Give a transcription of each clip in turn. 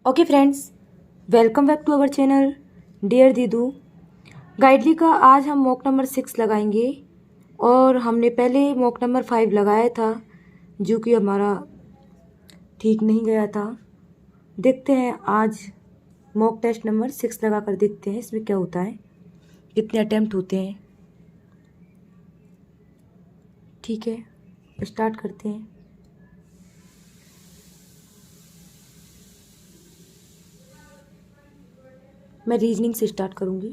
Okay friends, welcome back to our channel dear Didu guidely का। आज हम मॉक नंबर 6 लगाएंगे और हमने पहले मॉक नंबर 5 लगाया था जो कि हमारा ठीक नहीं गया था। देखते हैं आज मॉक टेस्ट नंबर 6 लगा कर देखते हैं इसमें क्या होता है, कितने अटेम्प्ट होते हैं। ठीक है, स्टार्ट करते हैं। मैं रीजनिंग से स्टार्ट करूँगी।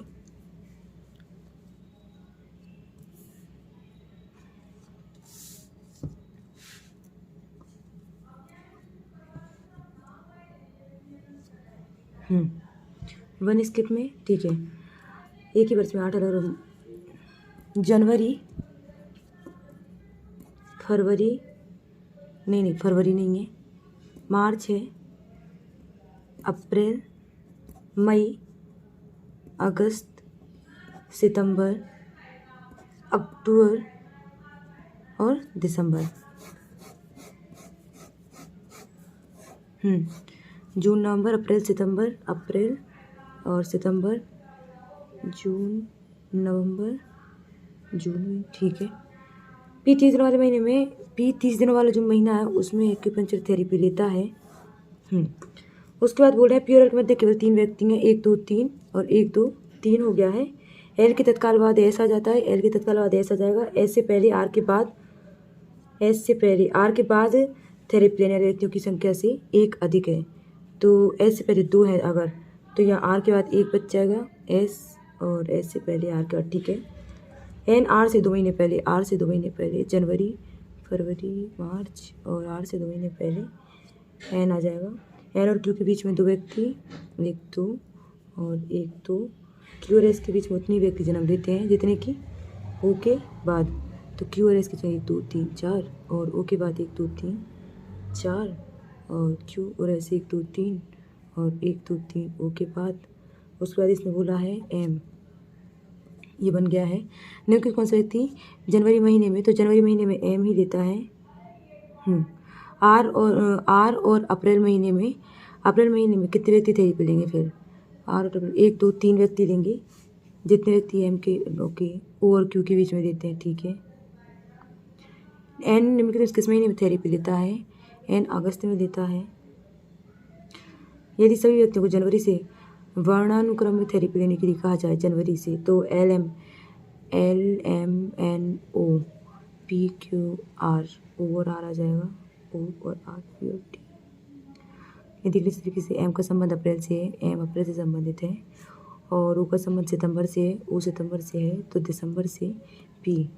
वन स्किप में, ठीक है। एक ही वर्ष में 8 अलग जनवरी, फरवरी नहीं फरवरी नहीं है, मार्च है, अप्रैल, मई, अगस्त, सितंबर, अक्टूबर और दिसंबर। जून, नवंबर, अप्रैल, सितंबर, अप्रैल और सितंबर, जून, नवंबर, जून, ठीक है। पी 30 दिनों वाले महीने में, पी 30 दिनों वाला जो महीना है उसमें एक्यूपंक्चर थेरेपी लेता है। उसके बाद बोल रहे हैं प्यूरल के मध्य केवल 3 व्यक्ति हैं, 1 2 3 और 1 2 3 हो गया है। एल के तत्काल बाद एस आ जाता है, एल के तत्काल बाद एस आ जाएगा, एस से पहले आर के बाद, एस से पहले आर के बाद थेरेपी लेने वाले व्यक्तियों की संख्या से 1 अधिक है। तो एस से पहले 2 है अगर, तो यहाँ आर के बाद 1 बच जाएगा, एस और एस से पहले आर के बाद, ठीक है। एन आर से 2 महीने पहले, आर से 2 महीने पहले जनवरी, फरवरी, मार्च और आर से 2 महीने पहले एन आ जाएगा। एन और क्यू के बीच में 2 व्यक्ति, 1 2 और 1 2, क्यू और एस के बीच में उतने व्यक्ति जन्म लेते हैं जितने कि ओ के बाद। तो क्यू और एस के चाहिए 2 3 4 और ओ के बाद 1 2 3 4 और क्यू और एस 1 2 3 और 1 2 3 ओ के बाद। उसके बाद इसने बोला है एम, ये बन गया है। निम्न कौन सा व्यक्ति जनवरी महीने में, तो जनवरी महीने में एम ही लेता है। आर और अप्रैल महीने में कितने व्यक्ति थेरेपी लेंगे फिर? आर और 1 2 3 व्यक्ति लेंगे जितने व्यक्ति एम के ओके ओ और क्यू के बीच में देते हैं, ठीक है। एन निम्नलिखित किस महीने में थेरेपी लेता है? एन अगस्त में लेता है। यदि सभी व्यक्तियों को जनवरी से वर्णानुक्रम में थेरेपी लेने के लिए कहा जाए जनवरी से, तो L M N O P Q R, O और आर आ जाएगा, ओ और आर पी और टी। यदि किसी तरीके से एम का संबंध अप्रैल से है, एम अप्रैल से संबंधित है, और ओ का संबंध सितंबर से है, ओ सितंबर से है, तो दिसंबर से पी।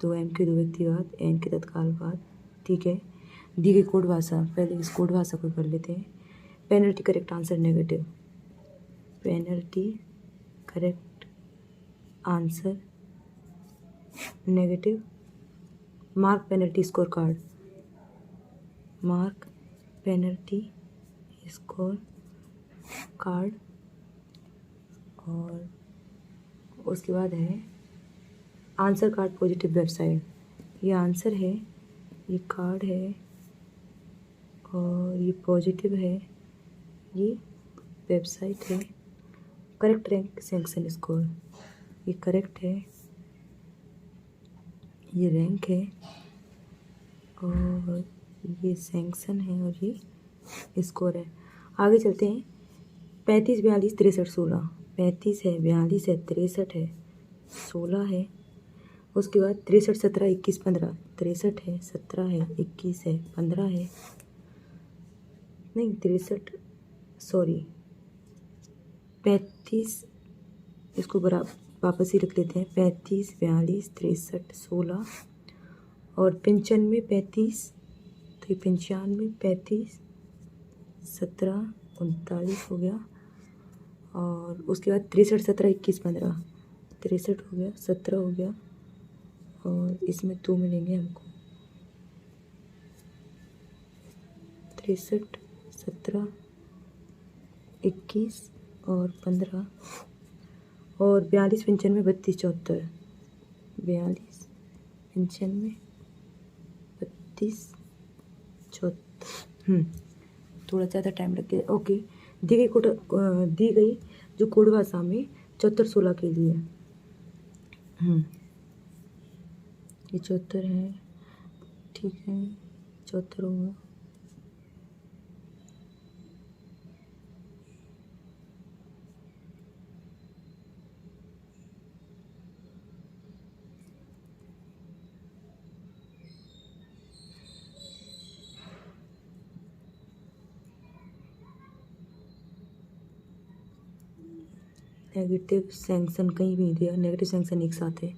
तो एम के 2 व्यक्ति बाद, एन के तत्काल बाद, ठीक है। दी गई कोड भाषा, पहले इस कोड भाषा को कर लेते हैं। Penalty correct answer negative, penalty correct answer negative. Mark penalty score card, mark penalty score card. और उसके बाद है आंसर कार्ड पॉजिटिव वेबसाइट। ये आंसर है, ये कार्ड है और ये पॉजिटिव है, ये वेबसाइट है। करेक्ट रैंक सैंक्शन स्कोर, ये करेक्ट है, ये रैंक है और ये सैंक्शन है और ये स्कोर है। आगे चलते हैं। 35 42 63 16, 35 है, 42 है, 63 है, 16 है। उसके बाद 63 17 21 15, 63 है, 17 है, 21 है, 15 है, नहीं 63 सॉरी 35, इसको बराबर वापस ही रख लेते हैं। 35 42 63 16 और 95 35, तो 95 35 17 39 हो गया। और उसके बाद 63 17 21 15, 63 हो गया, 17 हो गया और इसमें 2 मिलेंगे हमको। 63 17 21 और 15 और 42 95 32 74, 42 95 32 74। थोड़ा ज़्यादा टाइम लग गया। ओके, दी गई जो कोड भाषा में 7416 के लिए। ये 74 है, ठीक है, 74 होगा। नेगेटिव सैंक्शन कहीं भी नहीं दिया, नेगेटिव सैंक्शन एक साथ है।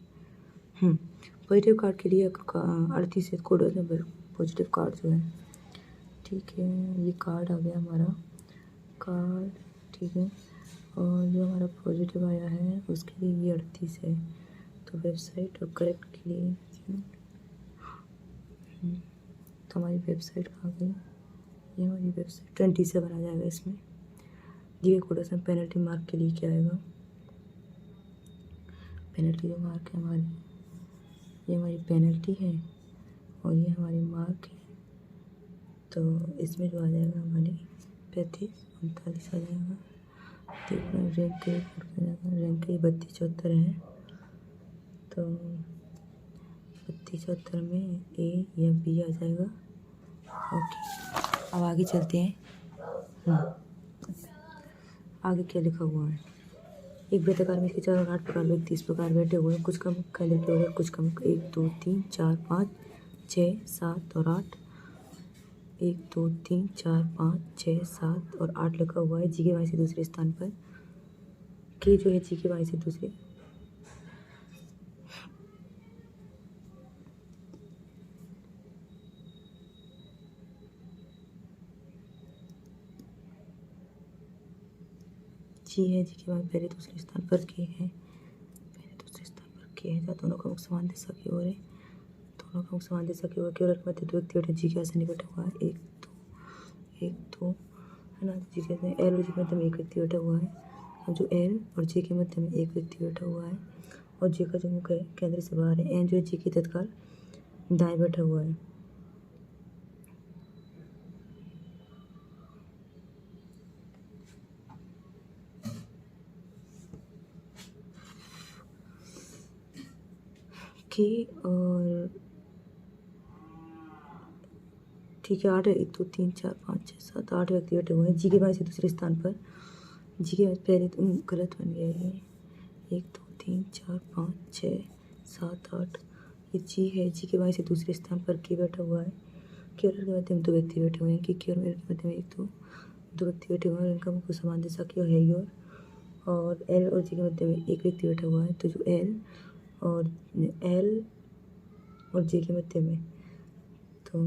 पॉजिटिव कार्ड के लिए 38 है कोड नंबर, पॉजिटिव कार्ड जो है, ठीक है। ये कार्ड आ गया हमारा कार्ड, ठीक है। और जो हमारा पॉजिटिव आया है उसके लिए ये 38 है। तो वेबसाइट और करेक्ट के लिए तो हमारी वेबसाइट आ गई, ये हमारी वेबसाइट 27 आ जाएगा इसमें। ये कोडेशन पेनल्टी मार्क के लिए क्या आएगा? पेनल्टी जो मार्क है हमारी, ये हमारी पेनल्टी है और ये हमारी मार्क है। तो इसमें जो आ जाएगा हमारी 35-39 आ जाएगा। ठीक है, रैंक के रैंक के 32-74 है। तो 32-74 में ए या बी आ जाएगा। ओके, अब आगे चलते हैं। आगे क्या लिखा हुआ है? एक वृत्ताकार में इसके 4 और 8 प्रकार व्यक्ति इस प्रकार बैठे हुए हैं। कुछ कम कैलोरी और कुछ कम 1 2 3 4 5 6 7 और 8। 1 2 3 4 5 6 7 और 8 लिखा हुआ है। जी के वाई से दूसरे स्थान पर के जो है जी के वाई से दूसरे जी है, जी के वाई पहले दूसरे स्थान पर के है, पहले दूसरे स्थान पर के है। जहाँ दोनों का मुख समान दिशा की ओर है, दोनों का मुख समान दिशा की ओर केवल मध्य दो व्यक्ति बैठे जी के आसन बैठा हुआ है। 1 2 है ना। जी कहते हैं एल और जी के मध्य में एक व्यक्ति बैठा हुआ है। अब जो एल और जी के मध्य में एक व्यक्ति बैठा हुआ है और जी का जो मुख है केंद्र से बाहर है। एन जो है जी के तत्काल दाएं बैठा हुआ है। के और ठीक है 8 1 2 3 4 5 6 7 8 व्यक्ति बैठे हुए हैं। जी के बाएं से दूसरे स्थान पर जी के पहले तो गलत बन गया ये। 1 2 3 4 5 6 7 8 ये जी है। जी के बाएं से दूसरे स्थान पर के बैठा हुआ है। के और एल के मध्य में 2 व्यक्ति बैठे हुए हैं। के और एल के मध्य में 1 2 व्यक्ति बैठे हुए हैं और इनका मुख समान दिशा की ओर है ये। और एल और जी के मध्य में एक व्यक्ति बैठा हुआ है। तो जो एल और जी के मध्य में, तो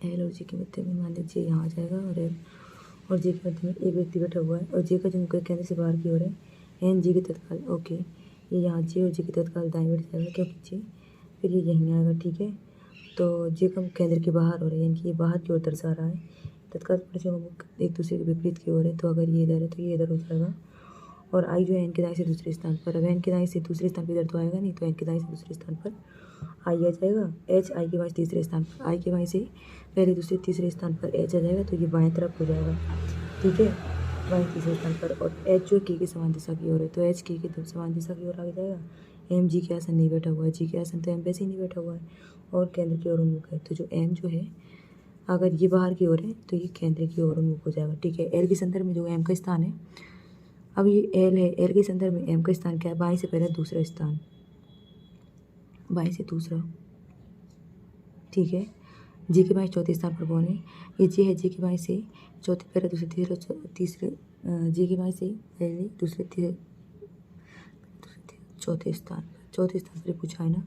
एल और जी के मध्य में मान लीजिए यहाँ आ जाएगा। और एल और जी के मध्य में एक व्यक्ति बैठा हुआ है और जी का जो मुख केंद्र से बाहर की ओर है। एन जी के तत्काल ओके, ये यहाँ जी और जी के तत्काल दाएं बैठ जाएगा क्योंकि जी फिर ये यहीं आएगा, ठीक है। तो जी का मुख केंद्र के बाहर हो रहा है, यानी कि ये बाहर की ओर दर्शा रहा है। तत्काल स्पर्शियों का मुख एक दूसरे के विपरीत की ओर है। तो अगर ये इधर है तो ये इधर हो जाएगा। और आई जो है एन के दाएं से दूसरे स्थान पर, अब एन के दाएं से दूसरे स्थान पर इधर तो आएगा नहीं, तो एन के दाएं से दूसरे स्थान पर आई आ जाएगा। एच आई के बाएं तीसरे स्थान पर, आई के बाएं से पहले दूसरे तीसरे स्थान पर एच आ जाएगा। तो ये बाएं तरफ हो जाएगा, ठीक है, बाएं तीसरे स्थान पर। और एच जो के समान दिशा की ओर है, तो एच के समान दिशा की ओर आ जाएगा। एम जी के आसन नहीं बैठा हुआ है, जी के आसन तो एम वैसे ही नहीं बैठा हुआ है और केंद्र की ओर उन्मुख है। तो जो एम जो है अगर ये बाहर की ओर है तो ये केंद्र की ओर उन्मुख हो जाएगा, ठीक है। एल के संदर्भ में जो एम का स्थान है, अब ये एल है, एल के संदर्भ में एम का स्थान क्या है? बाएं से पहले दूसरा स्थान, बाएं से दूसरा, ठीक है। जी के बाएं चौथे स्थान पर कौन है? ये जी है। जी के बाएं से चौथे पहले दूसरे तीसरे जी के बाएं से पहले दूसरे तीसरे चौथे स्थान पर पूछा है ना।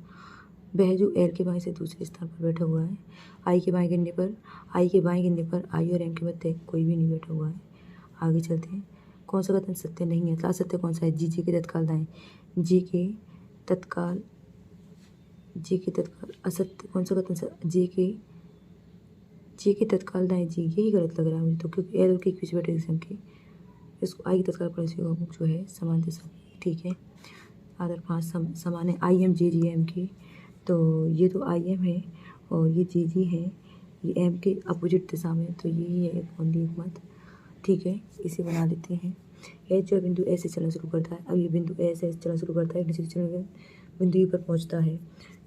वह जो एल के बाएं से दूसरे स्थान पर बैठा हुआ है। आई के बाएं गिनने पर आई और एम के मध्य कोई भी नहीं बैठा हुआ है। आगे चलते हैं। कौन सा कथन सत्य नहीं है? सत्य कौन सा है? जी के तत्काल दाएं, जी के तत्काल असत्य। कौन सा कथन? जी के तत्काल दाएं, जी यही गलत लग रहा है मुझे तो, क्योंकि एल के बीच बैठे संख्या इसको आई के तत्काल पड़ोसी का मुख जो है समान दिशा, ठीक है। आदर 5 समान है I am J G M की। तो ये तो आई एम है और ये जी जी है, ये एम के अपोजिट दिशा में, तो यही है ओनली एकमात्र। ठीक है, इसे बना लेते हैं। एच जो बिंदु ए से चलना शुरू करता है, अब ये बिंदु ए से चलना शुरू करता है, नीचे चलने बिंदु ई पर पहुंचता है।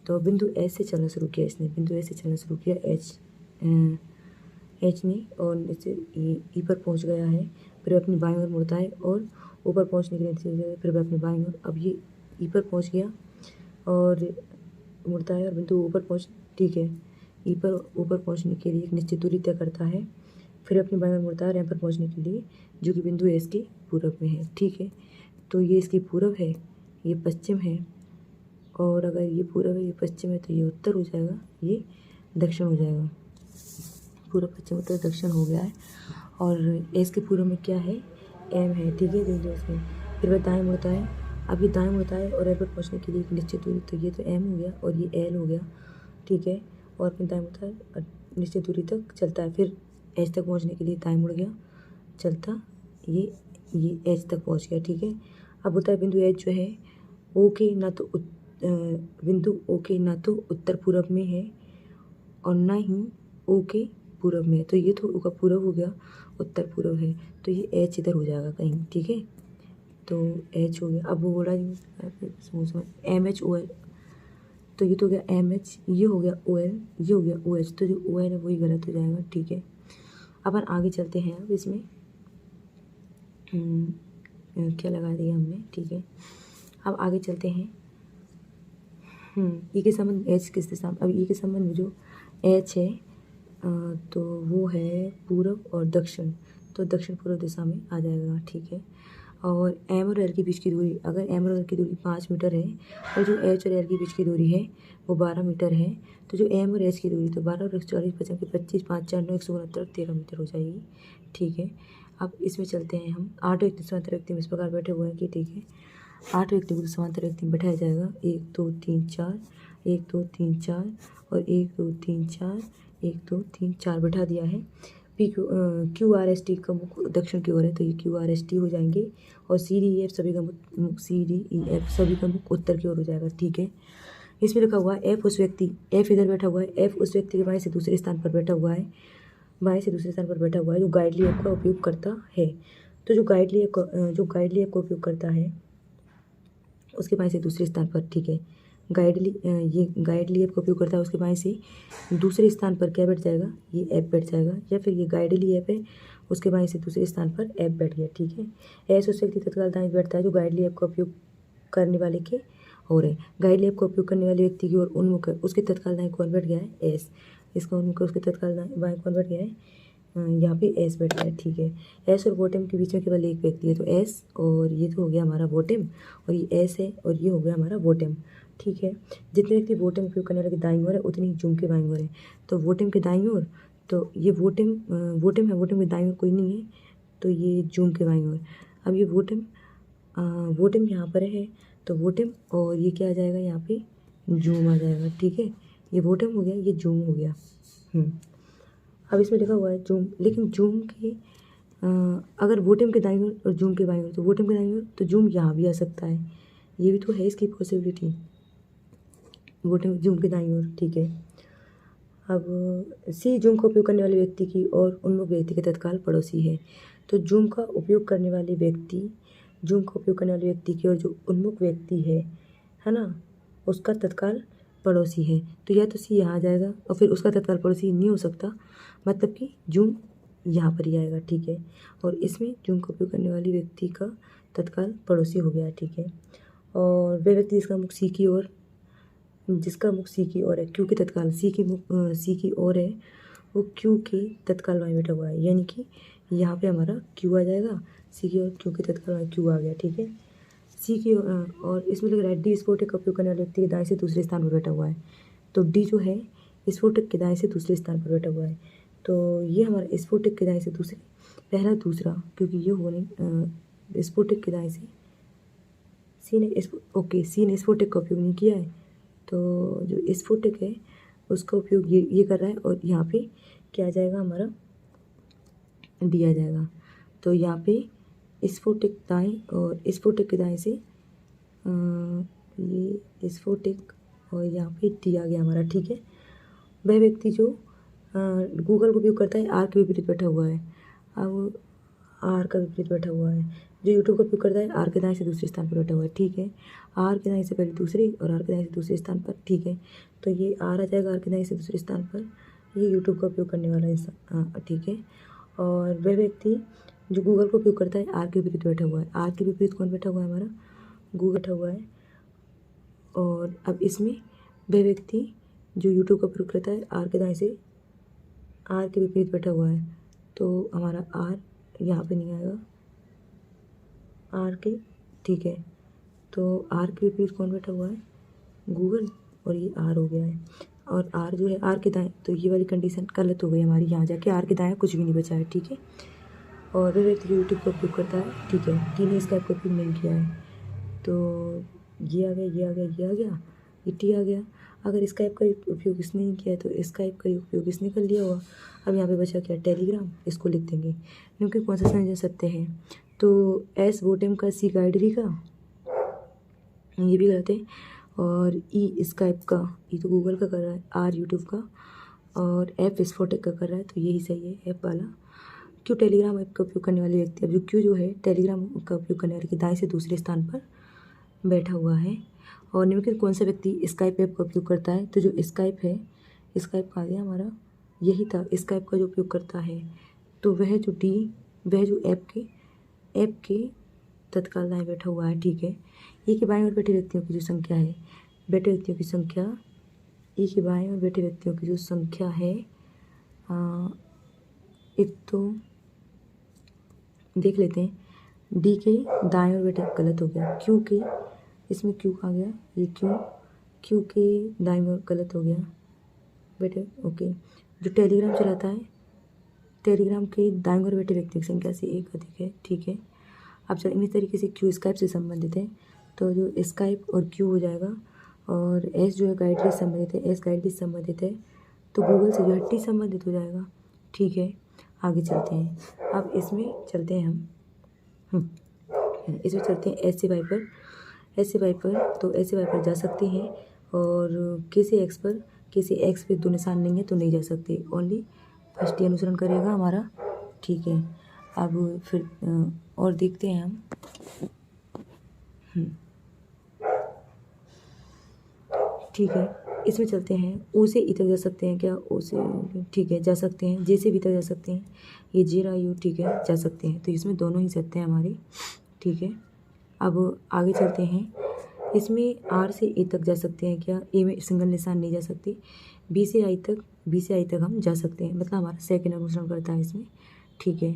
तो बिंदु ए से चलना शुरू किया इसने, बिंदु ए से चलना शुरू किया एच ने, और नीचे ई पर पहुंच गया है। फिर अपनी बाईं ओर मुड़ता है और ऊपर पहुंचने के लिए फिर अपनी बाईं ओर, अब ये ई पर पहुंच गया और मुड़ता है और बिंदु ऊपर पहुंच, ठीक है, ई पर ऊपर पहुंचने के लिए एक निश्चित दूरी तय करता है। फिर अपनी बाईं ओर मुड़ता है एम पर पहुंचने के लिए, जो कि बिंदु एस के पूरब में है। ठीक है, तो ये इसकी पूरब है, ये पश्चिम है, और अगर ये पूरब है ये पश्चिम है तो ये उत्तर हो जाएगा, ये दक्षिण हो जाएगा। पूरब पश्चिम उत्तर दक्षिण हो गया है। और एस के पूरब में क्या है, एम है। ठीक है, बिंदु एस में। फिर वह दाएँ मुड़ता है, अब ये दाएँ मुड़ता है और एल पर पहुँचने के लिए एक निश्चित दूरी, तो ये तो एम हो गया और ये एल हो गया। ठीक है, और फिर दाएँ मुड़ता है और निश्चित दूरी तक चलता है, फिर एच तक पहुँचने के लिए दाएँ मुड़ गया, चलता ये एच तक पहुँच गया। ठीक है, अब होता है बिंदु एच जो है ओ के ना तो बिंदु ओ के ना तो उत्तर पूरब में है और ना ही ओ के पूरब में है, तो ये तो ओ का पूरब हो गया, उत्तर पूरब है, तो ये एच इधर हो जाएगा कहीं। ठीक है, तो एच हो गया। अब वो बोला एम एच ओ एल, तो ये तो हो गया एम एच, ये हो गया ओ एल, ये हो गया ओ एच, तो जो ओ एल है वही गलत हो जाएगा। ठीक है, अपन आगे चलते हैं। अब इसमें क्या लगा दिया हमने। ठीक है, अब आगे चलते हैं। ई के संबंध एच किस दिशा में, अब ई के संबंध में जो एच है तो वो है पूरब और दक्षिण, तो दक्षिण पूर्व दिशा में आ जाएगा। ठीक है, और एम और एल के बीच की दूरी, अगर एम और एल की दूरी 5 मीटर है और जो एच और एल के बीच की दूरी है वो 12 मीटर है, तो जो एम और एच की दूरी तो 12 और 40 50 के 25 5 4 9 169 13 मीटर हो जाएगी। ठीक है, अब इसमें चलते हैं हम। 8 व्यक्ति समांतर व्यक्ति में इस प्रकार बैठे हुए हैं कि ठीक है, 8 व्यक्ति को समांतर व्यक्ति में बैठाया जाएगा। 1 2 3 4, 1 2 3 4 और 1 2 3 4, 1 2 3 4 बैठा दिया है। क्यू आर एस टी का मुख दक्षिण की ओर है, तो ये क्यू आर एस टी हो जाएंगे, और सी डी ई एफ सभी का मुख सी डी ई एफ सभी का मुख उत्तर की ओर हो जाएगा। ठीक है, इसमें लिखा हुआ है एफ उस व्यक्ति, एफ इधर बैठा हुआ है, एफ उस व्यक्ति के बाएं से दूसरे स्थान पर बैठा हुआ है, बाएं से दूसरे स्थान पर बैठा हुआ है जो गाइडली ऐप का उपयोग करता है। तो जो गाइडली ऐप का उपयोग करता है उसके बाएं से दूसरे स्थान पर, ठीक है, ये गाइडली ऐप का उपयोग करता है, उसके बाएं से दूसरे स्थान पर क्या बैठ जाएगा, ये ऐप बैठ जाएगा, या फिर ये गाइडली ऐप है उसके बाएं से दूसरे स्थान पर ऐप बैठ गया। ठीक है, ऐसा उस व्यक्ति तत्काल दाएं बैठता है जो गाइडली ऐप का उपयोग करने वाले के और है, गाइडली ऐप का उपयोग करने वाले व्यक्ति की ओर उन्मुख है, उसके तत्काल दाएं कौन बैठ गया है, एस, इसका उन्मुख है, उसके तत्काल बाएं कौन बैठ गया है, यहाँ पे एस बैठ गया है। ठीक है, एस और बॉटम के बीच में केवल एक व्यक्ति है, तो एस, और ये तो हो गया हमारा बॉटम, और ये एस है और ये हो गया हमारा बॉटम। ठीक है, जितने व्यक्ति बॉटम उपयोग करने वाले की दाईं ओर है उतनी ही जूम के बाईं ओर है, तो बॉटम के दाईं ओर, तो ये बॉटम है, बॉटम के दाईं ओर कोई नहीं है, तो ये जूम के बाईं ओर। अब ये बॉटम यहाँ पर है, तो बॉटम और ये क्या आ जाएगा, यहाँ पे जूम आ जाएगा। ठीक है, ये बॉटम हो गया, ये जूम हो गया। अब इसमें लिखा हुआ है जूम, लेकिन जूम के अगर बॉटम के दाईं ओर और जूम के बाईं ओर, तो बॉटम के दाईं ओर तो जूम यहाँ भी आ सकता है, ये भी तो है इसकी पॉसिबिलिटी, बॉटम जूम के दाईं ओर। ठीक है, अब सी जूम का उपयोग करने वाले व्यक्ति की और उन्मुख व्यक्ति के तत्काल पड़ोसी है, तो जूम का उपयोग करने वाले व्यक्ति की और जो उन्मुख व्यक्ति है ना, उसका तत्काल पड़ोसी है, तो या तो सी यहाँ आ जाएगा और फिर उसका तत्काल पड़ोसी नहीं हो सकता, मतलब कि जूम यहाँ पर ही आएगा। ठीक है, और इसमें जूम का उपयोग करने वाली व्यक्ति का तत्काल पड़ोसी हो गया। ठीक है, और वह व्यक्ति जिसका मुख सी की ओर है, क्यू के तत्काल सी की ओर है, वो क्यू के तत्काल बाएं बैठा हुआ है, यानी कि यहाँ पे हमारा क्यू आ जाएगा, सी की ओर क्यू के तत्काल बाएं क्यू आ गया। ठीक है, सी की और इसमें लग रहा है डी स्फोटक का उपयोग करने वाले व्यक्ति के दाएं से दूसरे स्थान पर बैठा हुआ है, तो डी जो है स्फोटक के दाएं से दूसरे स्थान पर बैठा हुआ है, तो ये हमारा स्फोटक के दाएं से दूसरे, पहला दूसरा, क्योंकि ये होने स्फोटक के दाएं से सी ने स्फोटक का उपयोग नहीं किया है, तो जो स्फोटक है उसका उपयोग ये कर रहा है, और यहाँ पे क्या आ जाएगा, हमारा डी आ जाएगा, तो यहाँ पे स्फोटक दाएं और स्फोटक के दाएं से ये स्फोटक और यहाँ पे डी आ गया हमारा। ठीक है, वह व्यक्ति जो गूगल का उपयोग करता है आर के विपरीत बैठा हुआ है। अब आर का विपरीत बैठा हुआ है। जो यूट्यूब का उपयोग करता है आर के दाएं से दूसरे स्थान पर बैठा हुआ है, ठीक है। आर के दाएं से पहले दूसरे और आर के दाएं से दूसरे स्थान पर, ठीक है। तो ये आर आ जाएगा आर के दाएं से दूसरे स्थान पर, ये यूट्यूब का उपयोग करने वाला इंसान, ठीक है। और वह व्यक्ति जो गूगल का उपयोग करता है आर के विपरीत बैठा हुआ है। आर के विपरीत कौन बैठा हुआ है? हमारा गूगल बैठा हुआ है। और अब इसमें वह व्यक्ति जो यूट्यूब का उपयोग करता है आर के दाएं से आर के विपरीत बैठा हुआ है, तो हमारा आर यहाँ पे नहीं आएगा, आर के, ठीक है। तो आर के विपरीत कौन बैठा हुआ है? गूगल, और ये आर हो गया है। और आर जो है आर के दाएं, तो ये वाली कंडीशन गलत हो गई हमारी, यहाँ जाके आर के दाएं कुछ भी नहीं बचा है, ठीक है। और वह व्यक्ति जो यूट्यूब का उपयोग करता है, ठीक है, टी ने स्काइप का उपयोग नहीं किया है, तो ये आ गया, ये आ गया, ये आ गया, ये टी आ गया। अगर स्काइप का उपयोग इसने नहीं किया है तो स्काइप का उपयोग इसने कर लिया होगा। अब यहाँ पे बचा क्या? टेलीग्राम, इसको लिख देंगे। क्योंकि कौन सा संयोजन सत्य है? तो एस वोटेम का, सी गाइडरी का, ये भी गलत है। और ई स्काइप का, ई तो गूगल का कर रहा है, आर यूट्यूब का, और एफ स्फोटेक का कर रहा है, तो यही सही है, एफ वाला। क्यों टेलीग्राम ऐप का उपयोग करने वाले व्यक्ति, अब जो क्यों जो है टेलीग्राम का उपयोग करने वाले के दाएं से दूसरे स्थान पर बैठा हुआ है। और निम्नलिखित कौन सा व्यक्ति स्काइप ऐप का उपयोग करता है? तो जो स्काइप है, स्काइप आ गया हमारा, यही था स्काइप का जो उपयोग करता है। तो वह जो डी, वह जो ऐप के तत्काल दाएं बैठा हुआ है, ठीक है। ए के बाएं ओर बैठे व्यक्तियों की जो संख्या है, बैठे व्यक्तियों की संख्या, ए के बाएं ओर बैठे व्यक्तियों की जो संख्या है, एक तो देख लेते हैं। डी के दाएं ओर बैठे, गलत हो गया, क्योंकि इसमें क्यों आ गया, ये क्यों के दाएं ओर गलत हो गया बेटे, ओके। जो टेलीग्राम चलाता है, टेलीग्राम के दाएं ओर बैठे व्यक्तियों की संख्या से एक अधिक है, ठीक है। अब चल इस तरीके से क्यू स्काइप से संबंधित है, तो जो स्काइप और क्यू हो जाएगा, और एस जो है गाइडली संबंधित है, एस गाइडली संबंधित है, तो गूगल से जो है टी संबंधित हो जाएगा, ठीक है। आगे चलते हैं। अब इसमें चलते हैं हम, इसमें चलते हैं एस से वाई पर। एस से वाई पर, तो एस से वाई पर जा सकते हैं, और के से एक्स पर, के से एक्स पे दो निशान नहीं है तो नहीं जा सकते, ओनली फर्स्ट ही अनुसरण करेगा हमारा, ठीक है। अब फिर और देखते हैं हम, ठीक है। इसमें चलते हैं, ओ से ई तक जा सकते हैं क्या? ओ से, ठीक है, जा सकते हैं। जे से बी तक जा सकते हैं, ये जे रा यू, ठीक है, जा सकते हैं। तो इसमें दोनों ही सत्य हैं हमारे, ठीक है। अब आगे चलते हैं। इसमें आर से ए तक जा सकते हैं क्या? ए में सिंगल निशान नहीं जा सकते। बी से आई तक हम जा सकते हैं, मतलब हमारा सेकंड अनुसरण करता है इसमें, ठीक है।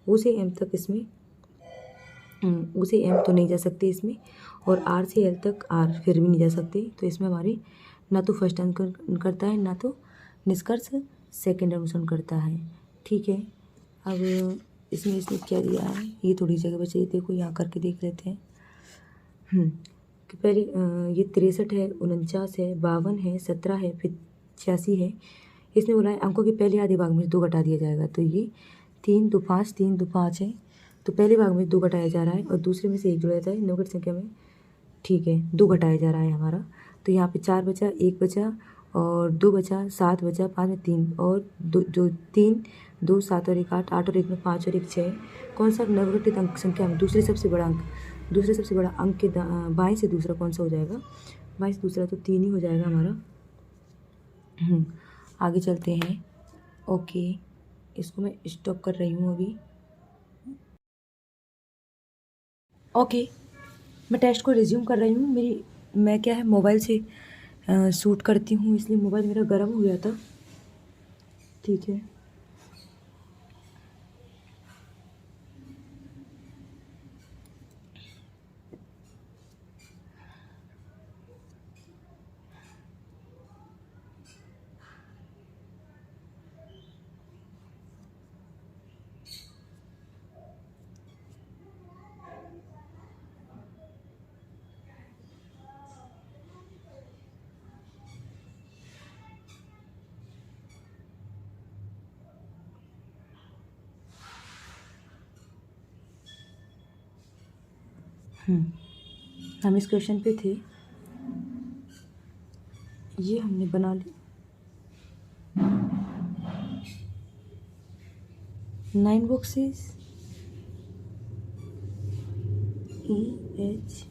ओ से एम तक, इसमें ओ से एम तो नहीं जा सकते इसमें, और आर से एल तक आर फिर भी नहीं जा सकते। तो इसमें हमारे ना तो फर्स्ट अनुसरण करता है, ना तो निष्कर्ष सेकंड अनुसरण करता है, ठीक है। अब इसमें इसने क्या दिया है, ये थोड़ी जगह बची, देखो यहाँ करके देख लेते हैं। कि पहले ये 63 है, 49 है, 52 है, 17 है, फिर 86 है। इसने बोला है अंकों के पहले आधे भाग में 2 घटा दिया जाएगा, तो ये 3 2 5, 3 2 5 है। तो पहले भाग में 2 घटाया जा रहा है, और दूसरे में से 1 जुड़ा जाता है नौगढ़ संख्या में, ठीक है, 2 घटाया जा रहा है हमारा। तो यहाँ पे 4 बचा, 1 बचा, और 2 बचा, 7 बचा, 5 में 3, और 3 2 7 और 1 8, 8 और 1 में 5 और 1 6। कौन सा नवगठित अंक संख्या में दूसरे सबसे बड़ा अंक के बाएं से दूसरा कौन सा हो जाएगा? बाएं से दूसरा तो 3 ही हो जाएगा हमारा। आगे चलते हैं, ओके, इसको मैं स्टॉप कर रही हूँ अभी, ओके। मैं टेस्ट को रिज्यूम कर रही हूँ। मैं क्या है, मोबाइल से शूट करती हूँ, इसलिए मोबाइल मेरा गर्म हो गया था, ठीक है। हम इस क्वेश्चन पे थे, ये हमने बना ली, 9 बॉक्सेस EH,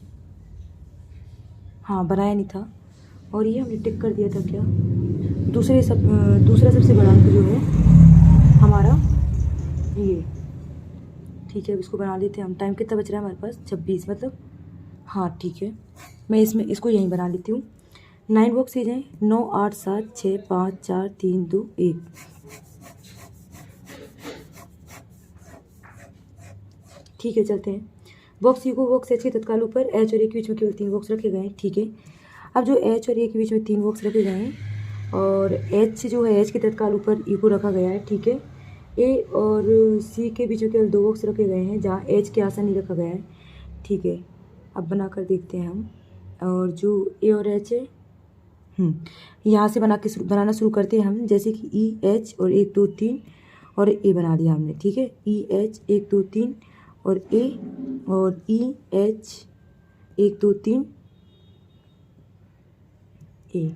हाँ बनाया नहीं था, और ये हमने टिक कर दिया था क्या, दूसरा सबसे बड़ा अंक जो है हमारा ये। ठीक है, अब इसको बना लेते हैं हम। टाइम कितना बच रहा है हमारे पास, 26, मतलब हाँ ठीक है, मैं इसको यहीं बना लेती हूँ। 9 बॉक्सेज हैं, 9 8 7 6 5 4 3 2 1। ठीक है, चलते हैं। बॉक्स सी को बॉक्स एच के तत्काल ऊपर एच और ए के बीच में केवल 3 बॉक्स रखे गए हैं। ठीक है, अब जो एच और ए के बीच में 3 बॉक्स रखे गए हैं और एच जो है एच के तत्काल ऊपर ई को रखा गया है। ठीक है, ए और सी के बीच में केवल 2 बॉक्स रखे गए हैं जहाँ एच के आसन नहीं रखा गया है। ठीक है, अब बनाकर देखते हैं हम। और जो ए और एच है, यहाँ से बनाना शुरू करते हैं हम। जैसे कि ई एच और 1 2 3 और ए बना दिया हमने। ठीक है, ई एच 1 2 3 और ए, और ई एच 1 2 3 ए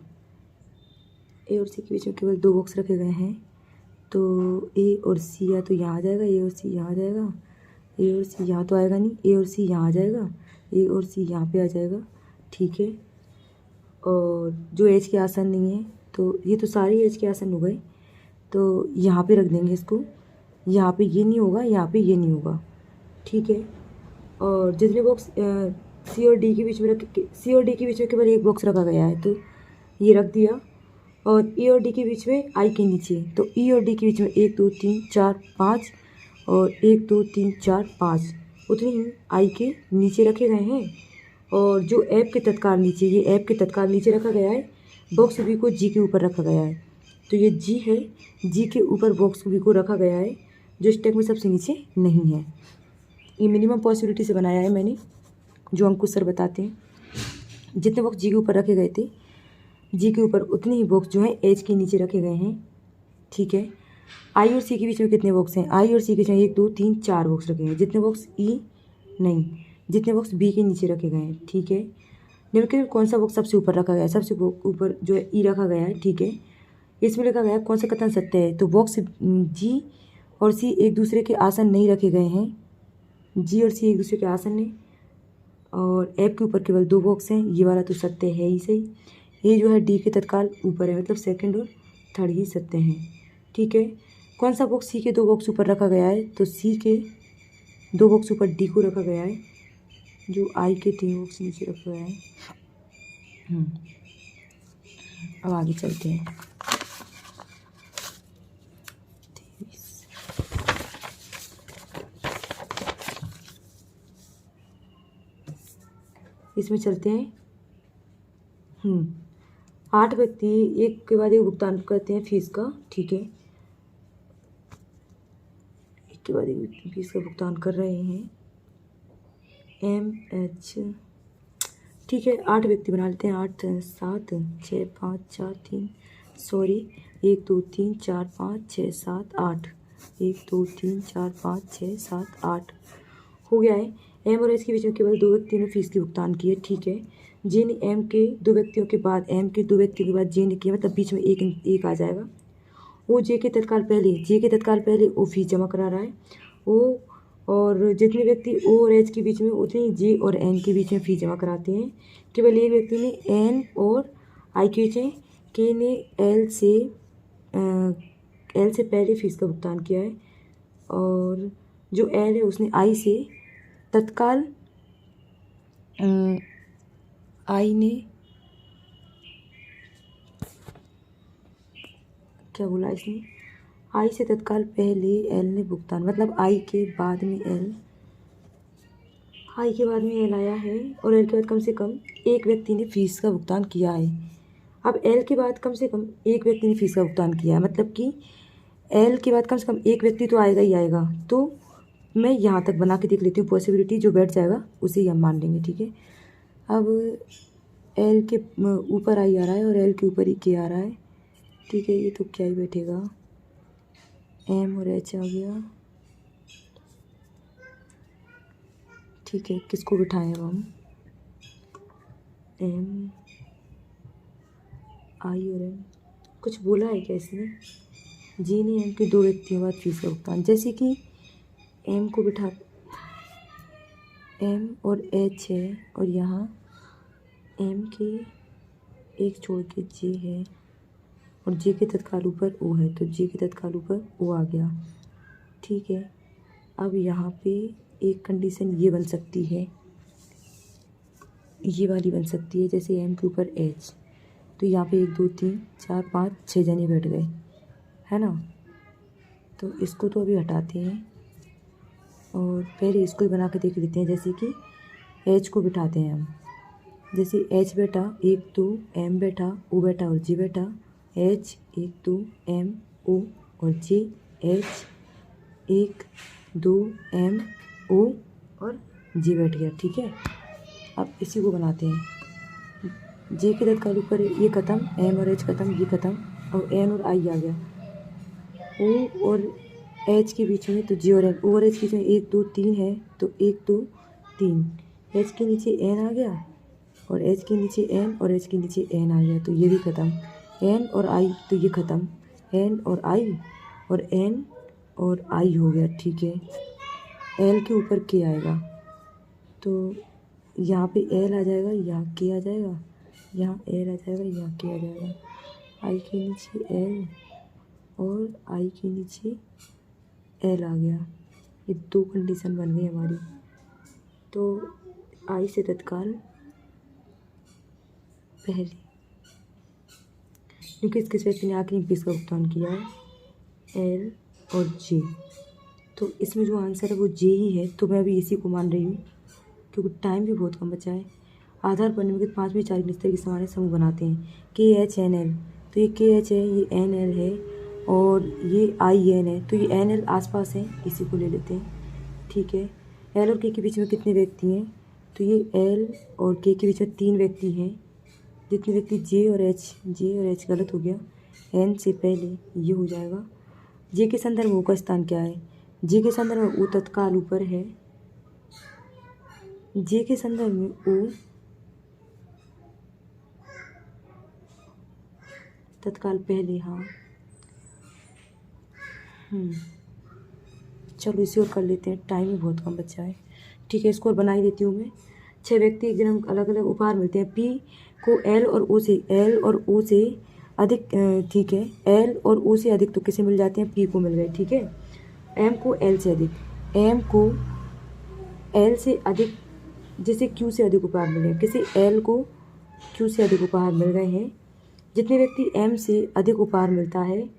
और सी के बीच में केवल 2 बॉक्स रखे गए हैं। तो ए और सी या तो यहाँ आ जाएगा, ए और सी यहाँ आ जाएगा, ए और सी यहाँ तो आएगा नहीं, ए और सी यहाँ आ जाएगा, ए और सी यहाँ पे आ जाएगा। ठीक है, और जो एच के आसन नहीं है, तो ये तो सारे एच के आसन हो गए, तो यहाँ पे रख देंगे इसको। यहाँ पे ये नहीं होगा, यहाँ पे ये नहीं होगा। ठीक है, और जितने बॉक्स सी और डी के बीच में सी और डी के बीच में केवल 1 बॉक्स रखा गया है, तो ये रख दिया। और ई और डी के बीच में आई के नीचे, तो ई और डी के बीच में 1 2 3 4 5 और 1 2 3 4 5 उतने ही आई के नीचे रखे गए हैं। और जो ऐप के तत्काल नीचे, ये ऐप के तत्काल नीचे रखा गया है, बॉक्स बी को जी के ऊपर रखा गया है। तो ये जी है, जी के ऊपर बॉक्स बी को रखा गया है, जो स्टैक में सबसे नीचे नहीं है। ये मिनिमम पॉसिबिलिटी से बनाया है मैंने, जो अंकुश सर बताते हैं। जितने बॉक्स जी के ऊपर रखे गए थे, जी के ऊपर उतने ही बॉक्स जो है एच के नीचे रखे गए हैं। ठीक है, आई और सी के बीच में कितने बॉक्स हैं, आई और सी के बीच में 1 2 3 4 बॉक्स रखे हैं। जितने बॉक्स ई नहीं, जितने बॉक्स बी के नीचे रखे गए हैं। ठीक है, निम्नलिखित में कौन सा बॉक्स सबसे ऊपर रखा गया है, सबसे ऊपर जो है ई रखा गया है। ठीक है, इसमें लिखा गया है कौन सा कथन सत्य है, तो बॉक्स जी और सी एक दूसरे के आसन नहीं रखे गए हैं। जी और सी एक दूसरे के आसन नहीं, और ऐप के ऊपर केवल 2 बॉक्स हैं, ये वाला तो सत्य है ही सही। ये जो है डी के तत्काल ऊपर है, मतलब सेकंड और थर्ड ही सत्य हैं। ठीक है, कौन सा बॉक्स सी के 2 बॉक्स ऊपर रखा गया है, तो सी के 2 बॉक्स ऊपर डी को रखा गया है, जो आई के 3 बॉक्स नीचे रखा गया है। अब आगे चलते हैं। इसमें चलते हैं। 8 व्यक्ति एक के बाद एक भुगतान करते हैं फीस का। ठीक है, एक के बाद एक फीस का भुगतान कर रहे हैं। MH, ठीक है, 8 व्यक्ति बना लेते हैं। 8 7 6 5 4 3 सॉरी 1 2 3 4 5 6 7 8 1 2 3 4 5 6 7 8 हो गया है। एम और एच के बीच में केवल 2 व्यक्तियों ने फीस की भुगतान की है। ठीक है, जे ने एम के 2 व्यक्तियों के बाद, एम के 2 व्यक्तियों के बाद जे ने किया, मतलब बीच में एक आ जाएगा। वो जे के तत्काल पहले वो फीस जमा करा रहा है वो, और जितने व्यक्ति ओ और एच के बीच में उतने ही जे और एन के बीच में फीस जमा कराते हैं। केवल एक व्यक्ति ने एन और आई के बीच में, के ने एल से पहले फीस का भुगतान किया है, और जो एल है उसने आई से तत्काल, आई ने क्या बोला इसने, आई से तत्काल पहले एल ने भुगतान, मतलब आई के बाद में एल आया है, और एल के बाद कम से कम एक व्यक्ति ने फीस का भुगतान किया है। अब एल के बाद कम से कम एक व्यक्ति ने फीस का भुगतान किया है, मतलब कि एल के बाद कम से कम एक व्यक्ति तो आएगा ही आएगा। तो मैं यहाँ तक बना के देख लेती हूँ, पॉसिबिलिटी जो बैठ जाएगा उसे ही हम मान लेंगे। ठीक है, अब एल के ऊपर आई आ रहा है और एल के ऊपर ही के आ रहा है। ठीक है, ये तो क्या ही बैठेगा, एम और एच आ गया। ठीक है, किसको बिठाएं अब हम, एम आई और एम, कुछ बोला है क्या इसने, जी ने एम के 2 व्यक्तियों बाद फीस का भुगतान, जैसे कि एम को बिठा एम और एच है और यहाँ एम के एक छोड़ के जे है और जे के तत्काल ऊपर ओ है, तो जे के तत्काल ऊपर ओ आ गया। ठीक है, अब यहाँ पे एक कंडीशन ये बन सकती है, ये वाली बन सकती है, जैसे एम के ऊपर एच, तो यहाँ पे 1 2 3 4 5 6 जने बैठ गए, है ना। तो इसको तो अभी हटाते हैं और पहले इसको ही बना के देख लेते हैं। जैसे कि एच को बिठाते हैं हम, जैसे एच बैठा 1 2 एम बैठा ओ बैठा और जी बैठा, एच 1 2 एम ओ और जे, एच 1 2 एम ओ और जे बैठ गया। ठीक है, अब इसी को बनाते हैं। जे के तत्काल ऊपर ये ख़त्म, एम और एच ख़त्म, ये ख़त्म और एन और आई आ गया। ओ और एच के बीच में तो जे और एन, ओ और एच के बीच में 1 2 3 है, तो 1 2 3, एच के नीचे एन आ गया और एच के नीचे एन और एच के नीचे एन आ गया, तो ये भी ख़त्म। एन और आई तो ये ख़त्म, एन और आई और एन और आई हो गया। ठीक है, एल के ऊपर के आएगा, तो यहाँ पे एल आ जाएगा, यहाँ के आ जाएगा, यहाँ एल आ जाएगा, यहाँ के आ जाएगा। आई के नीचे एल और आई के नीचे एल आ गया। ये 2 कंडीशन बन गई हमारी। तो आई से तत्काल पहले, क्योंकि किस व्यक्ति ने आखिरी फीस का भुगतान किया है, एल और जे, तो इसमें जो आंसर है वो जे ही है। तो मैं अभी इसी को मान रही हूँ क्योंकि टाइम भी बहुत कम बचा है। आधार पर निम्नलिखित 5 में 4 इस तरह के समान समूह बनाते हैं, के एच एन एल, तो ये के एच है, ये एन एल है और ये आई एन है, तो ये एन एल आसपास है, इसी को ले लेते हैं। ठीक है, एल और के बीच में कितने व्यक्ति हैं, तो ये एल और के बीच में 3 व्यक्ति हैं। जितने व्यक्ति जे और एच गलत हो गया, एन से पहले ये हो जाएगा। जे के संदर्भ में ओ का स्थान क्या है, जे के संदर्भ में ओ तत्काल ऊपर है, जे के संदर्भ में ओ तत्काल पहले, हाँ। चलो इसी और कर लेते हैं, टाइम ही बहुत कम बचा है। ठीक है, इसको और बना ही देती हूँ मैं। 6 व्यक्ति एक दिन अलग अलग उपहार मिलते हैं, पी को एल और ओ से अधिक, ठीक है, एल और ओ से अधिक तो किसे मिल जाते हैं, पी को मिल गए। ठीक है, एम को एल से अधिक, एम को एल से अधिक, जैसे क्यू से अधिक उपहार मिले, किसी एल को क्यू से अधिक उपहार मिल गए हैं। जितने व्यक्ति एम से अधिक उपहार मिलता है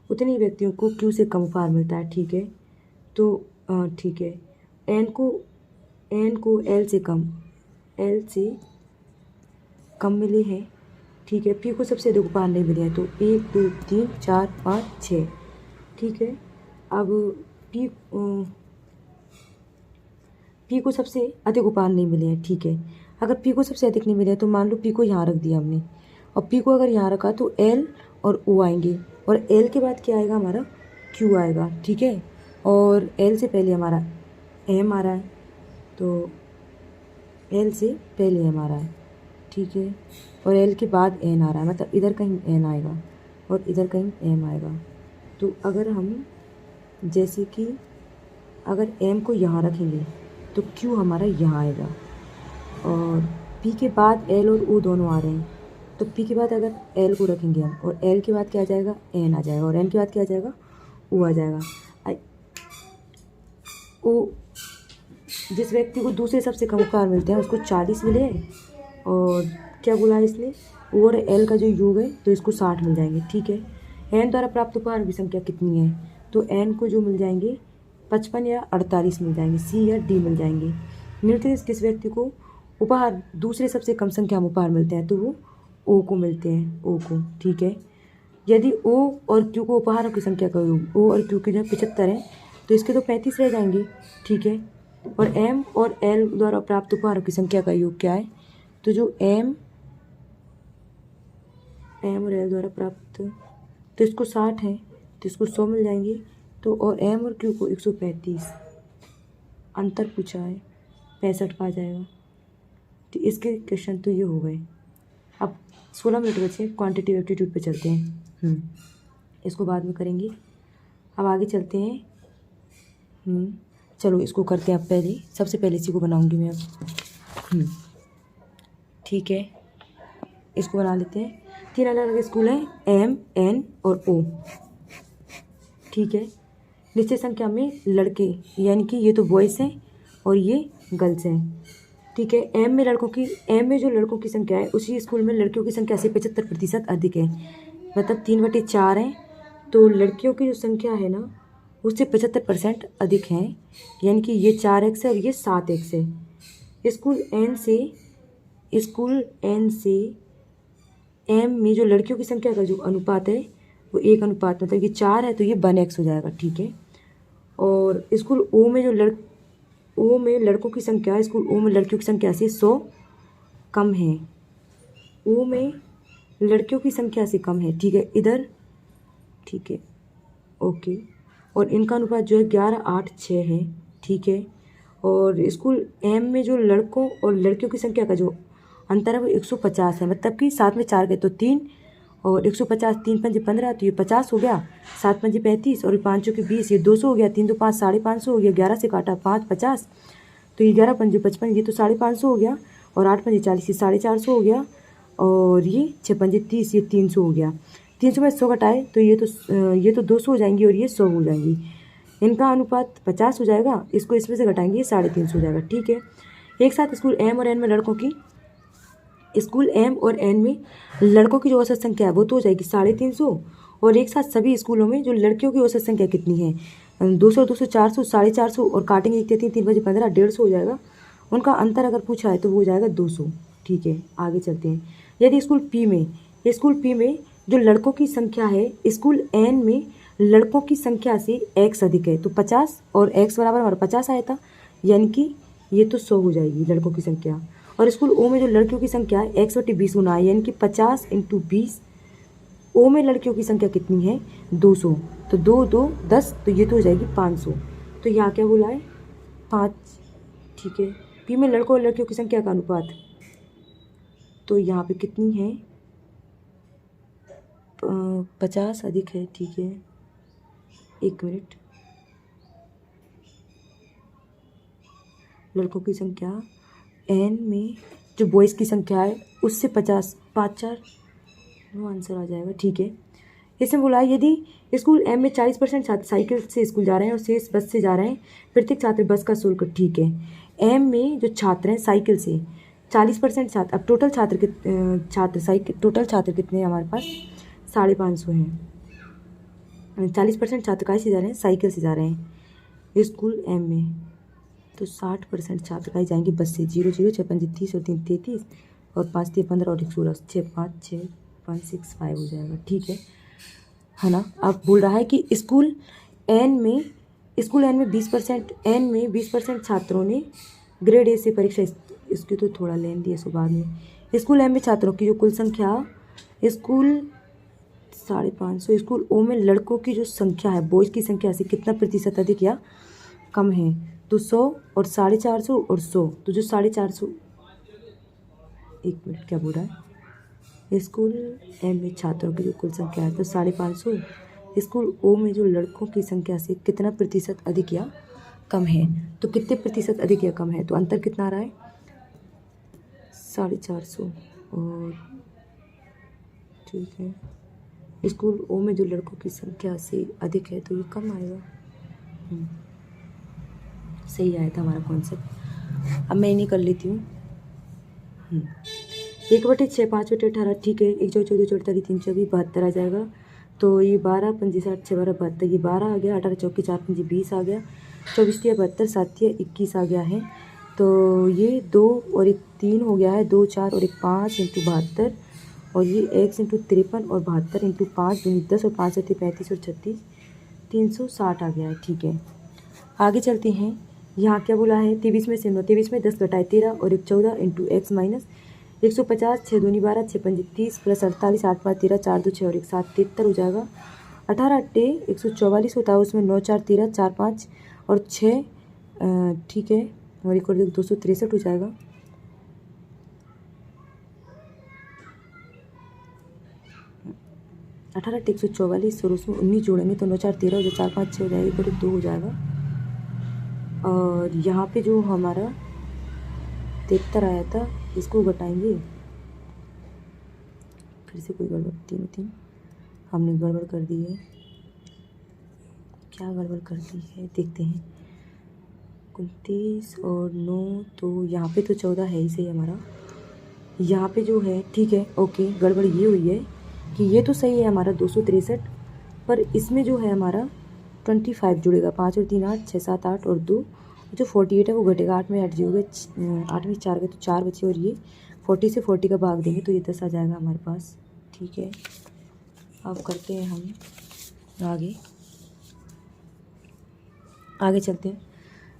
उतने व्यक्तियों को क्यू से कम उपहार मिलता है। ठीक है, तो ठीक है, एन को एल से कम मिले हैं। ठीक है, पी को सबसे अधिक उपहार नहीं मिले हैं, तो 1 2 3 4 5 6। ठीक है, अब पी को सबसे अधिक उपहार नहीं मिले हैं। ठीक है, अगर पी को सबसे अधिक नहीं मिले हैं तो मान लो पी को यहाँ रख दिया हमने, और पी को अगर यहाँ रखा तो एल और ओ आएंगे, और एल के बाद क्या आएगा, हमारा क्यू आएगा। ठीक है, और एल से पहले हमारा एम आ रहा है, तो एल से पहले एम आ रहा है। ठीक है, और एल के बाद एन आ रहा है, मतलब इधर कहीं एन आएगा और इधर कहीं एम आएगा। तो अगर हम, जैसे कि अगर एम को यहाँ रखेंगे तो क्यू हमारा यहाँ आएगा, और पी के बाद एल और ओ दोनों आ रहे हैं, तो पी के बाद अगर एल को रखेंगे हम, और एल के बाद क्या आ जाएगा, एन आ जाएगा, और एन के बाद क्या आ जाएगा, ओ आ जाएगा। ओ, जिस व्यक्ति को दूसरे सबसे कम उपहार मिलते हैं उसको 40 मिले हैं, और क्या बोला है इसने, ओ और एल का जो योग है तो इसको 60 मिल जाएंगे। ठीक है, एन द्वारा प्राप्त उपहार की संख्या कितनी है, तो एन को जो मिल जाएंगे 55 या 48 मिल जाएंगे, सी या डी मिल जाएंगे। निम्नलिखित किस व्यक्ति को उपहार दूसरे सबसे कम संख्या में उपहार मिलते हैं, तो वो ओ को मिलते हैं, ओ को। ठीक है, यदि ओ और क्यू को उपहारों की संख्या का योग, ओ और क्यू की जो 75 है तो इसके तो 35 रह जाएंगे। ठीक है, और एम और एल द्वारा प्राप्त उपहारों की संख्या का योग क्या है, तो जो एम और एल द्वारा प्राप्त, तो इसको 60 है तो इसको 100 मिल जाएंगे, तो और एम और क्यू को 135 अंतर पूछा है, 65 का आ जाएगा। तो इसके क्वेश्चन तो ये हो गए। अब 16 मिनट बचे, क्वांटिटेटिव एप्टीट्यूड पे चलते हैं। इसको बाद में करेंगे। अब आगे चलते हैं। चलो इसको करते हैं। अब पहले सबसे पहले इसी को बनाऊंगी मैं अब। ठीक है, इसको बना लेते हैं। 3 अलग अलग स्कूल हैं, M, N और O। ठीक है, निश्चित संख्या में लड़के, यानी कि ये तो बॉयज़ हैं और ये गर्ल्स हैं। ठीक है, M में जो लड़कों की संख्या है, उसी स्कूल में लड़कियों की संख्या से 75% अधिक है। मतलब 3/4 है, तो लड़कियों की जो संख्या है ना, उससे 75% अधिक है। यानी कि ये 4x है और ये 7x है। स्कूल N से M में जो लड़कियों की संख्या का जो अनुपात है वो 1 अनुपात, मतलब ये 4 है तो ये 1x हो जाएगा। ठीक है, और स्कूल O में लड़कों की संख्या, स्कूल O में लड़कियों की संख्या से 100 कम है। O में लड़कियों की संख्या से कम है। ठीक है, इधर ठीक है, ओके। और इनका अनुपात जो है 11:8:6 है। ठीक है, और स्कूल M में जो लड़कों और लड़कियों की संख्या का जो अंतर है वो 150 है। मतलब कि 7 में 4 गए तो 3 और 150, 3 पंजे 15 तो ये 50 हो गया, 7 पंजे 35 और 5 चौके 20, ये 200 हो गया, 3 2 5 550 हो गया, 11 से काटा 5 50 तो ये 11 पंजे 55, ये तो 550 हो गया, और 8 पंजे 40, ये 450 हो गया, और ये 6 पंजे 30, ये 300 हो गया। 300 में 100 घटाए तो ये तो 200 हो जाएंगी और ये 100 हो जाएंगी। इनका अनुपात 50 हो जाएगा, इसको इसमें से घटाएंगे, ये 350 हो जाएगा। ठीक है, एक साथ स्कूल M और N में लड़कों की जो औसत संख्या है वो तो हो जाएगी 350, और एक साथ सभी स्कूलों में जो लड़कियों की औसत संख्या कितनी है, 200 200 400 450, और काटेंगे 3 3 बजे 15, 150 हो जाएगा। उनका अंतर अगर पूछा है तो वो हो जाएगा 200। ठीक है, आगे चलते हैं। यदि स्कूल P में जो लड़कों की संख्या है, स्कूल N में लड़कों की संख्या से x अधिक है, तो 50 और x बराबर हमारा 50 आया था, यानी कि ये तो 100 हो जाएगी लड़कों की संख्या। और स्कूल O में जो लड़कियों की संख्या है, x/20 गुना है, यानी कि 50 × 20। O में लड़कियों की संख्या कितनी है, 200, तो 2 2 10, तो ये तो हो जाएगी 500। तो यहाँ क्या बोला है, 5। ठीक है, P में लड़कों और लड़कियों की संख्या का अनुपात, तो यहाँ पे कितनी है, 50 अधिक है। ठीक है, 1 मिनट। लड़कों की संख्या N में जो बॉयज़ की संख्या है उससे 50, 5 4 नो आंसर आ जाएगा। ठीक है, इसमें बोला है यदि स्कूल M में 40% छात्र साइकिल से स्कूल जा रहे हैं और शेष बस से जा रहे हैं, प्रत्येक छात्र बस का शुल्क। ठीक है, M में जो छात्र हैं साइकिल से 40% छात्र, अब टोटल छात्र कितने हैं हमारे पास, 550 हैं। 40% छात्र काहे से जा रहे हैं, साइकिल से जा रहे हैं स्कूल M में, तो 60% छात्र कहीं जाएंगे बस से। 0 0 6 5 30 और 3 33 और 5 3 15 और 1 16, 6 5 6 1 6 5 हो जाएगा। ठीक है ना। अब बोल रहा है कि स्कूल N में 20% छात्रों ने ग्रेड A से परीक्षा, इसकी तो थोड़ा लेन दिए सो बाद में। स्कूल M में छात्रों की जो कुल संख्या, स्कूल 550, स्कूल O में लड़कों की जो संख्या है बॉयज़ की संख्या से कितना प्रतिशत अधिक या कम है, तो 100 और 450 और 100, तो जो 450, 1 मिनट क्या बोल रहा है, स्कूल M में छात्रों की जो कुल संख्या है तो 550, स्कूल O में जो लड़कों की संख्या से कितना प्रतिशत अधिक या कम है, तो कितने प्रतिशत अधिक या कम है, तो अंतर कितना आ रहा है, 450। और ठीक है, स्कूल O में जो लड़कों की संख्या से अधिक है तो ये कम आएगा। सही आया था हमारा कॉन्सेप्ट। अब मैं इन्हीं कर लेती हूँ। 1/6 5/18, ठीक है, 1 14 14 14 3 24 72 आ जाएगा, तो ये 12 5 60 6 12 72, ये 12 आ गया, 18 चौके 4 5 20 आ गया, 24 72 7 21 आ गया है, तो ये 2 और 1 3 हो गया है, 2 4 और 1 5 × 72, और ये x × 53 और 72 × 5 दूनी 10 और 5 7 35 और 36 360 आ गया है। ठीक है, आगे चलते हैं। यहाँ क्या बोला है, 23 में से 9, 23 में 10 घटाए 13 और 1 14 × x माइनस 150, 6 दूनी 12 6 पंजे 30 प्लस 48 8 5 13 4 2 6 और 1 7 73 हो जाएगा। 18 8 144 होता है, उसमें 9 4 13 4 5 और 6, ठीक है, और एक और 263 हो जाएगा। 18 × 144 और उसमें 19 जोड़ेंगे तो 9 4 13 हो जाए, 4 5 6 हो जाएगा, इक्वल टू 2 हो जाएगा। और यहाँ पे जो हमारा 73 आया था इसको घटाएंगे, फिर से कोई गड़बड़, 3 3 हमने गड़बड़ कर दी है। क्या गड़बड़ कर दी है देखते हैं। 29 और 9, तो यहाँ पे तो 14 है ही सही हमारा। यहाँ पे जो है ठीक है, ओके, गड़बड़ ये हुई है कि ये तो सही है हमारा 263, पर इसमें जो है हमारा 25 जुड़ेगा, 5 और 3 8, 6 7 8 और 2, जो 48 है वो घटेगा, 8 में 8 जोड़े, 8 में 4 गए तो 4 बचे, और ये 40 से 40 का भाग देंगे तो ये 10 आ जाएगा हमारे पास। ठीक है, अब करते हैं हम आगे चलते हैं।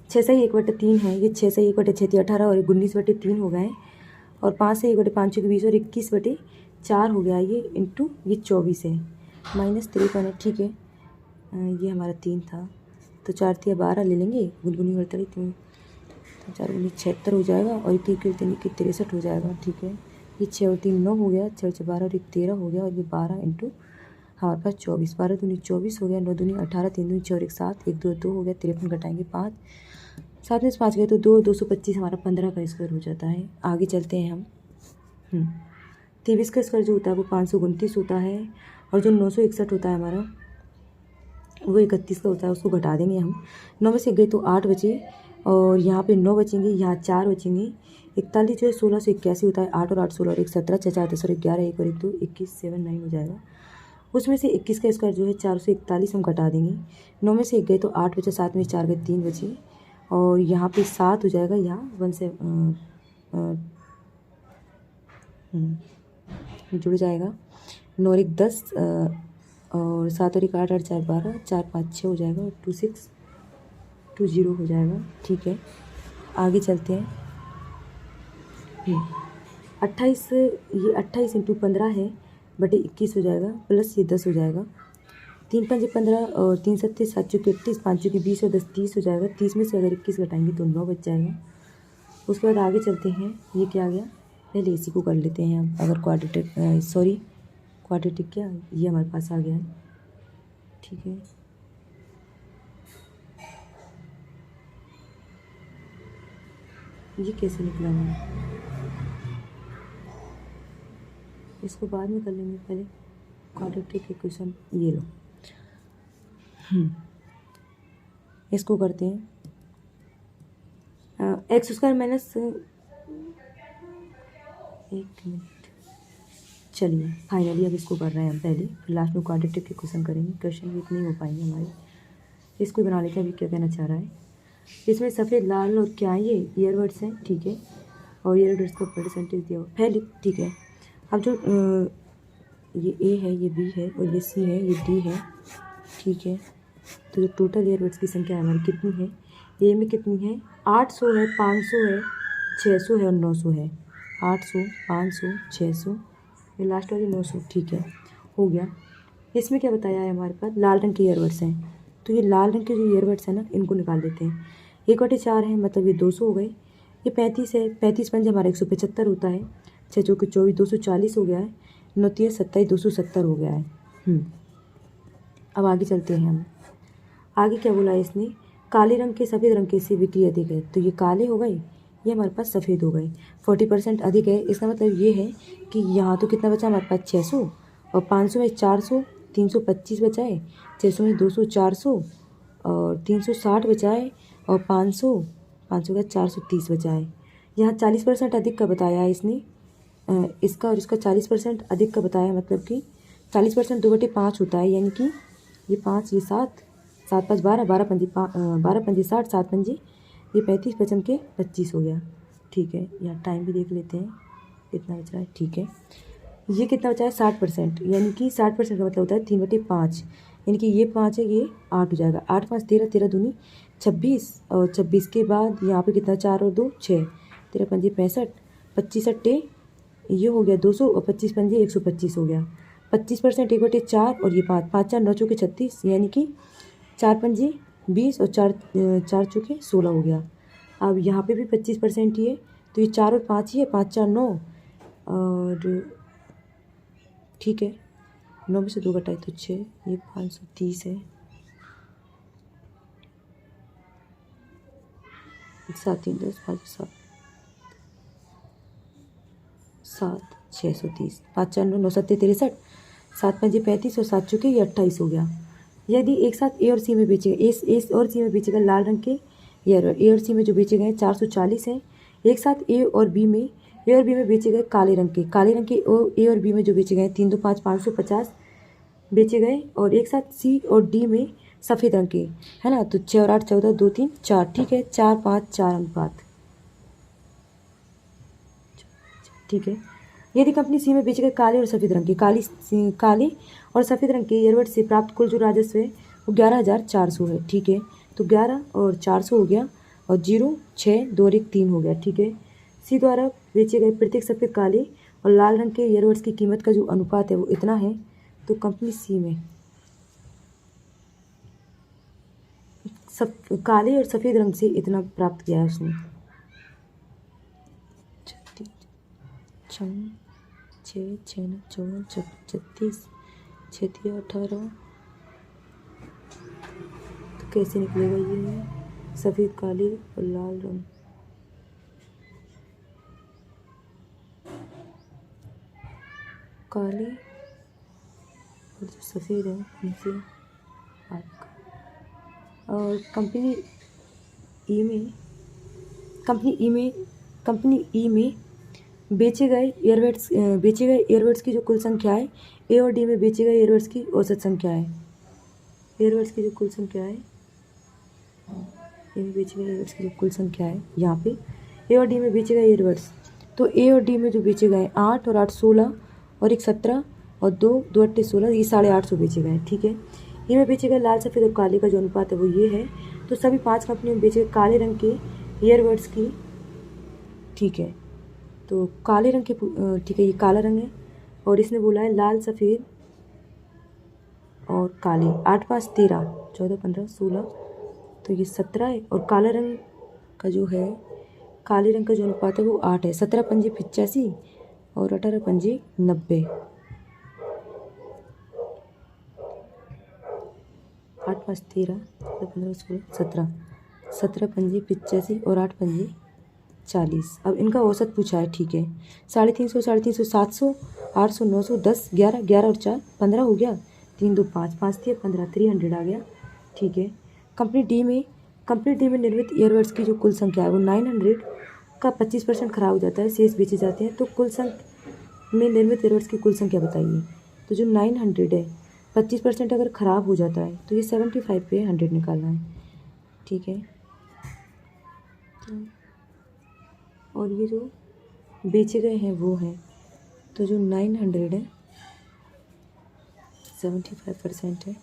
6 से 1/3 है, ये 6 से 1/6 थी 18, और 19/3 हो गए, और 5 से 1/5 के 20 और 21/4 हो गया, ये इंटू ये 24 है, -53 है। ठीक है, ये हमारा 3 था, तो 4 3 12 ले लेंगे, गुनगुनी बढ़ता 3, तो 4 गुनी 76 हो जाएगा, और 1 63 हो जाएगा। ठीक है, ये 6 और 3 9 हो गया, 6 6 12 और 1 13 हो गया, और ये 12 इंटू हमारे पास 24, 12 दूनी 24 हो गया, 9 दूनी 18, 3 दूनी 6 और 1 7, 1 2 2 हो गया, 53 घटाएंगे 5, 7 में से 5 गए तो 2, 225 हमारा 15 का स्क्वायर हो जाता है। आगे चलते हैं हम। 23 का स्क्वायर जो होता है वो 529 होता है, और जो 961 होता है हमारा वो 31 का होता है, उसको घटा देंगे हम। 9 में से गए तो 8 बचे, और यहाँ पे 9 बचेंगे, यहाँ 4 बचेंगे। 41 जो है 1681 होता है, 8 और 8 16 और 1 17, 6 4 10 और 11, 1 और 1 2, 21 7 9 हो जाएगा। उसमें से 21 का स्क्वायर जो है 441 हम घटा देंगे। 9 में से 1 गए तो 8 बचे, 7 में 4 गए 3 बचे, और यहाँ पे 7 हो जाएगा, यहाँ 1 से जुड़ जाएगा, 9 और 1 10, और 7 और 1 8 8 4 12, 4 5 6 हो जाएगा, और 2 6 2 0 हो जाएगा। ठीक है, आगे चलते हैं। 28, ये 28 इंटू 15 है बटे 21 हो जाएगा, प्लस ये 10 हो जाएगा, 3 5 15 और 3 7 7 चौके 31, 5 चौके 20 और 10 30 हो जाएगा। 30 में से अगर 21 घटाएंगे तो 9 बच जाएगा। उसके बाद आगे चलते हैं। ये क्या आ गया, पहले इसी को कर लेते हैं हम। अगर क्वाड्रेटिक क्या, ये हमारे पास आ गया है। ठीक है, ये कैसे निकला है, इसको बाद में कर लेंगे, पहले क्वाड्रेटिक इक्वेशन ये लो। इसको करते हैं एक्स स्क्वायर माइनस, एक मिनट, चलिए फाइनली अब इसको कर रहे हैं हम। पहले फिर लास्ट में क्वाड्रेटिक के क्वेश्चन करेंगे, क्वेश्चन भी इतने ही हो पाएंगे हमारे। इसको बना लेते हैं, अभी क्या कहना चाह रहा है। इसमें सफ़ेद लाल और क्या है, ये ईयरबड्स हैं। ठीक है, और ईयरबड्स का परसेंटेज दिया हुआ पहले। ठीक है, अब जो ये ए है, ये बी है, और ये सी है, ये डी है। ठीक है, तो जो टोटल ईयरबड्स की संख्या हमारी कितनी है, ए में कितनी है, 800 है, 500 है, 600 है और 900 है। 800 500 600, ये लास्ट वाली 900। ठीक है, हो गया। इसमें क्या बताया है हमारे पास, लाल रंग के ईयरबड्स हैं, तो ये लाल रंग के जो ईयरबड्स हैं ना, इनको निकाल देते हैं। 1/4 है, मतलब ये 200 हो गए। ये 35 है, 35 पंजे हमारा 175 होता है, 6 चौके 24 240 हो गया है, 9 3 27 270 हो गया है। अब आगे चलते हैं हम। आगे क्या बोला है इसने, काले रंग के सफ़ेद रंग के से बिक्री अधिक है, तो ये काले हो गए, ये हमारे पास सफ़ेद हो गए। 40% अधिक है, इसका मतलब ये है कि यहाँ तो कितना बचा हमारे पास 600, और 500 में 400, 325 बचाए, 600 में 200 400, और 360 बचाए, और 500 का 430 बचाए। यहाँ 40% अधिक का बताया है इसने, इसका और इसका 40% अधिक का बताया, मतलब कि 40% 2/5 होता है, यानी कि ये 5 ये 7 7 5 12 12 पंजे 60, 7 पंजे ये 35 55 के 25 हो गया। ठीक है, यहाँ टाइम भी देख लेते हैं कितना बच रहा है। ठीक है, ये कितना बचा है 60%, यानी कि 60% का मतलब होता है 3/5, यानी कि ये 5 है, ये 8 हो जाएगा। 8 5 13, 13 दूनी 26, और 26 के बाद यहाँ पे कितना 4 और 2 6, 13 पंजे 65, 25 अट्टे ये हो गया 200, और 25 पंजे 125 हो गया। 25% 1/4, और ये 5 5 4 9 चौके 36, यानी कि 4 पंजे 20 और 4 चौके 16 हो गया। अब यहाँ पे भी 25% ही है, तो ये 4 और 5 ही है, 5 4 9, और ठीक है, 9 में से 2 घटाए तो 6, ये 530 है। 7 3 10 5 7 7 630, 5 4 9 9 7 63, 7 5 35 और 7 चुके ये 28 हो गया। यदि एक साथ ए और सी में बेचेगा, ए और सी में बेचेगा लाल रंग के ईयरबड, ए और सी में जो बेचे गए 440 हैं। एक साथ ए और बी में बेचे गए काले रंग के ए और बी में जो बेचे गए 3 2 5 550 बेचे गए, और एक साथ सी और डी में सफ़ेद रंग के, है ना। तो 6 और 8 14 2 3 4, ठीक है, 4 5 4 अनुपात, ठीक है। यदि कंपनी सी में बेचे गए काले और सफ़ेद रंग के काले और सफ़ेद रंग के ईयरबड से प्राप्त कुल जो राजस्व है वो 11,400 है, ठीक है। तो 11 और 400 हो गया, और 0 6 2 और 1 3 हो गया, ठीक है। सी द्वारा बेचे गए प्रत्येक सफ़ेद काले और लाल रंग के ईयरबड्स की कीमत का जो अनुपात है वो इतना है। तो कंपनी सी में सब काले और सफ़ेद रंग से इतना प्राप्त किया है उसने। 6 6 14 36 36 18, तो कैसे निकलेगा ये सफ़ेद काले और लाल रंग। काले और जो सफ़ेद है उनसे आपका, और कंपनी ई में बेचे गए ईयरबड्स की जो कुल संख्या है, ए और डी में बेचे गए ईयरबड्स की औसत संख्या है। ईयरबड्स की जो कुल संख्या है, ए में बेचे गए ईयरबड्स की जो कुल संख्या है यहाँ पे, ए और डी में बेचे गए ईयरबड्स, तो ए और डी में जो बेचे गए 8 और 8 16 और 1 17 और 2 2 8 16, ये 850 बेचे गए, ठीक है। ये में बेचे गए लाल सफ़ेद और काले का जो अनुपात है वो ये है। तो सभी 5 कंपनियों में बेचे गए काले रंग के ईयरबड्स की, ठीक है। तो काले रंग के, ठीक है, ये काला रंग है, और इसने बोला है लाल सफ़ेद और काले, 8 5 13 14 15 16, तो ये 17 है। और काला रंग का जो है, काले रंग का जो अनुपात है वो 8 है। 17 पंजे 85 और 18 पंजे 90, 8 5 13 15 16 17, 17 पंजे 85 और 8 पंजे 40। अब इनका औसत पूछा है, ठीक है। 350 350 700 800 900 10 11 11 और 4 15 हो गया, 3 2 5 5 3 15 300 आ गया, ठीक है। कंपनी डी में निर्मित ईयरबड्स की जो कुल संख्या है वो 900 का 25% खराब हो जाता है, शेष बेचे जाते हैं। तो कुल में निर्मित ईयरबड्स की कुल संख्या बताइए। तो जो 900 है, 25% अगर ख़राब हो जाता है तो ये 75 पे 100 निकालना है, ठीक है। और ये जो बेचे गए हैं वो हैं, तो जो 900 है 75% है,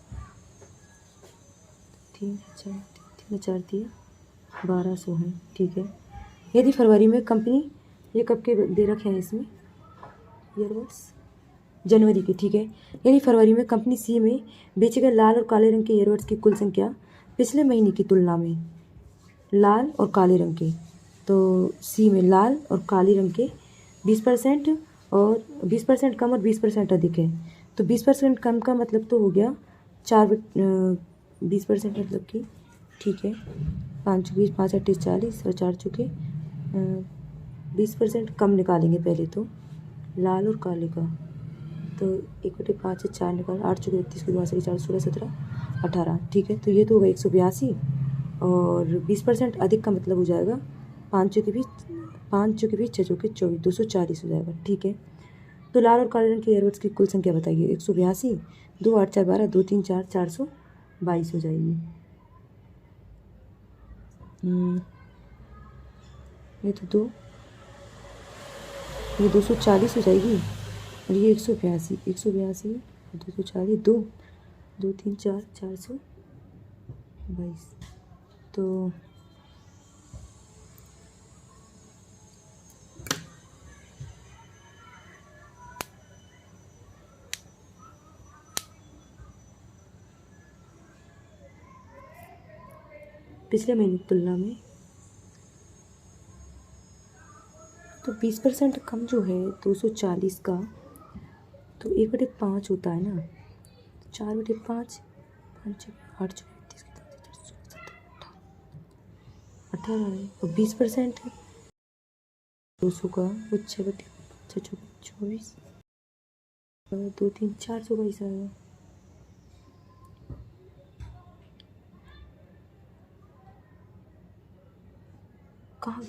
3,000 दिया 1200 है, ठीक है। यदि फरवरी में कंपनी, ये कब के दे रखे हैं इसमें ईयरबड्स, जनवरी के, ठीक है। यदि फरवरी में कंपनी सी में बेचे गए लाल और काले रंग के ईयरबड्स की कुल संख्या पिछले महीने की तुलना में, लाल और काले रंग के, तो सी में लाल और काले रंग के 20% और 20% कम और 20% अधिक है। तो 20% कम का मतलब तो हो गया 20% मतलब कि, ठीक है, 5 20 5 8 40 और 4 चुके 20% कम निकालेंगे पहले तो लाल और काले का। तो 1/5 से 4 निकाल, 8 चुके 31 को 2 से 4 16 17 18, ठीक है। तो ये तो होगा 182, और 20% अधिक का मतलब हो जाएगा 5 चुके 6 चुके 24 240 हो जाएगा, ठीक है। तो लाल और काले रंग के ईयरबड्स की कुल संख्या बताइए। 182 2 8 4 12 2 3 4 422 हो जाएगी। ये तो 240 हो जाएगी, और ये 182 240 2 2 3 4 422, तो पिछले महीने की तुलना में तो 20% कम जो है 240 का, तो 1/5 होता है ना, 4/5, 5 8 32 18 है और 20% है 200 का, वो 6/24 2 3 400 का हिस्सा है। कहाँ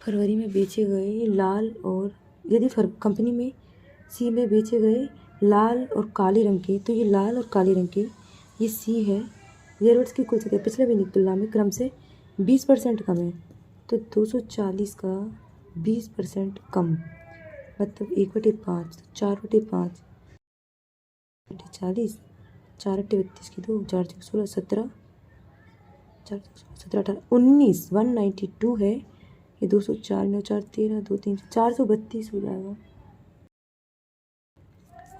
फरवरी में बेचे गए लाल और यदि कंपनी में सी में बेचे गए लाल और काले रंग के, तो ये लाल और काले रंग के ये सी है। ईयरबड्स की कुल संख्या पिछले महीने की तुलना में क्रम से 20% कम है, तो 240 का 20% कम मतलब 1/5, 4/5 40 4/32 की 2 4 16 17 4 17 18 19 192 है। ये 204 9 4 13 2 3 432 हो जाएगा।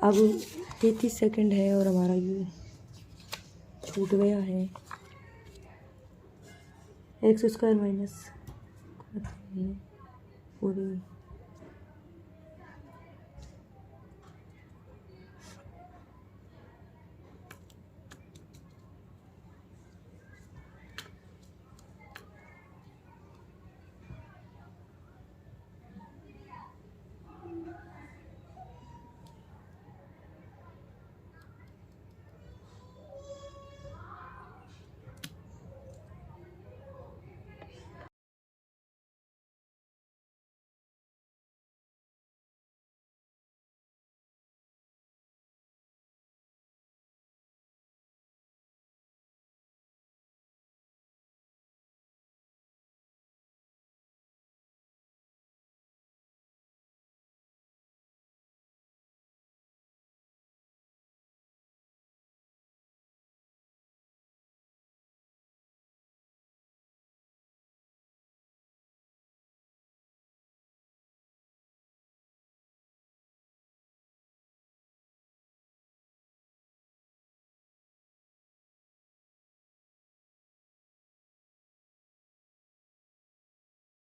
अब 33 सेकंड है और हमारा ये छूट गया है। x² माइनस पूरे